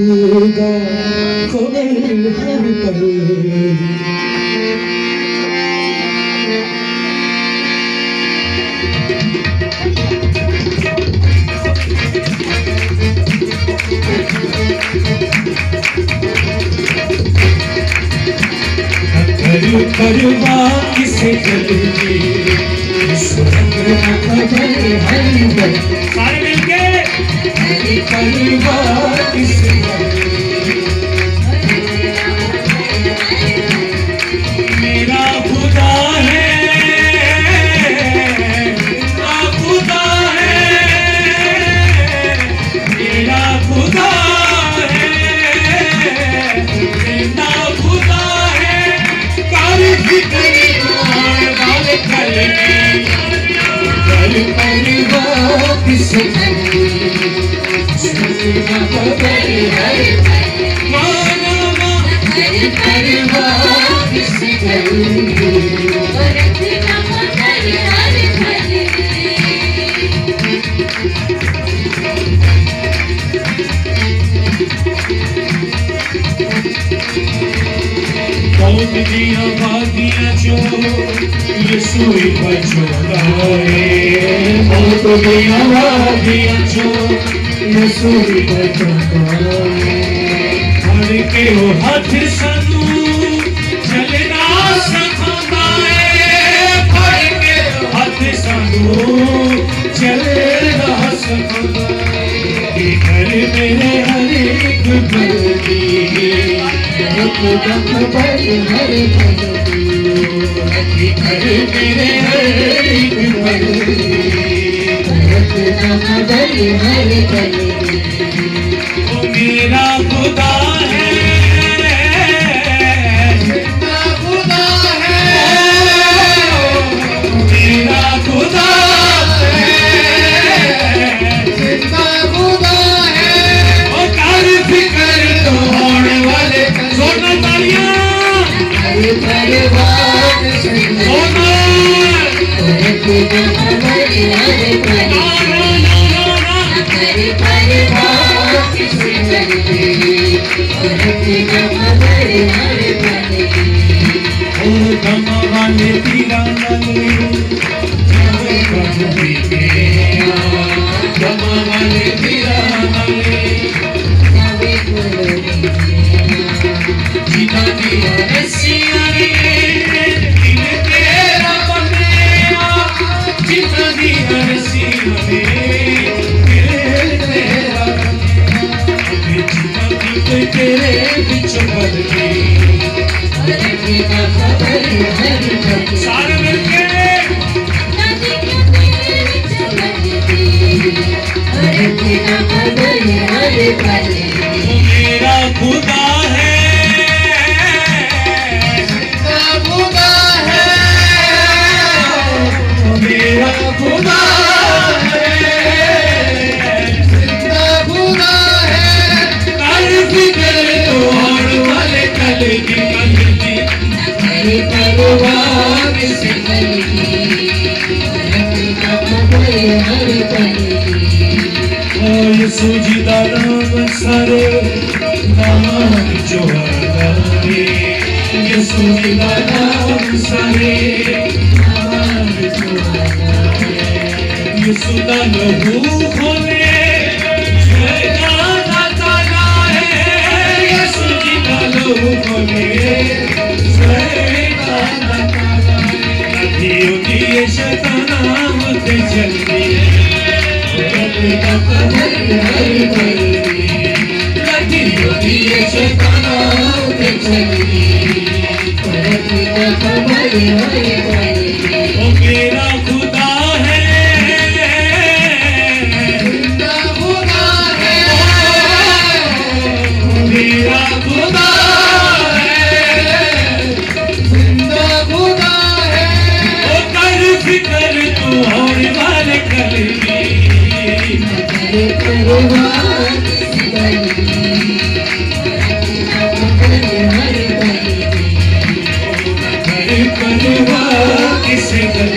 रखेगा खबर हर पल। परवाह किसे करेंगे खबर हर पल। सारे मिलके परवाह किसे मेरा खुदा है, मेरा खुदा है, मेरा खुदा है, मेरा खुदा है। कारी फिक्री वाले कलेगी कर परिवाह किसे खबर है माना परिवाह किसे करेंगे। कौन दिया भागिया जो यीशुई बचोगाए, कौन दिया भागिया जो यीशुई बचोगाए। हर के वो हाथ सनू चलना सिखाए, हर के हाथ सनू चलना सिखाए। घर मेरे हर एक पल की खुदा खबर हर पल की, घर मेरे हर एक पल खुदा खबर हर पल। ओ मेरा खुदा है, मेरा खुदा है, मेरा खुदा है, मेरा खुदा है। ओ कर फिकर तोड़ वाले सोना तालियां परिवार सोना खुदा खबर हर पल। परिवार किसे करेंगे खुदा खबर हर पल। ओ गमा वाले तीरा वाले जावे प्रभु भी गया, गमा वाले तीरा वाले जावे प्रभु भी गया। जीता दिया रसिया रे दिल तेरा बनेया, जीता दिया रसिया रे दिल तेरा बनेया। जीता दी कोई तेरे बिचों बन गई खुदा खबर हर पल। सारे मिलके खुदा खबर हर पल। मेरा खुदा है, मेरा खुदा है, मेरा खुदा है, मेरा खुदा है। कर फिकर तोड़ वाले कलेगी कलेगी परवाह किसे करेंगे खुदा खबर हर पल। ओ यीशु जी दा नाम सारे नाम जो है, यीशु जी दा नाम सारे नाम जो है। यीशु दा लहू खोले शैतान ताला है, यीशु जी दा लहू खोले शैतान ताला है। नदियों दिए शैतान मत चलती खुदा खबर हर पल। नदियों दिए शैतान मत चलती खुदा खबर हर पल। ओ मेरा खुदा है, मेरा खुदा है, मेरा खुदा है, मेरा खुदा है। ओ कर फिकर तू और वाले कलेगी परिवार किसे करेंगे खुदा खबर हर पल। परिवार किसे करेंगे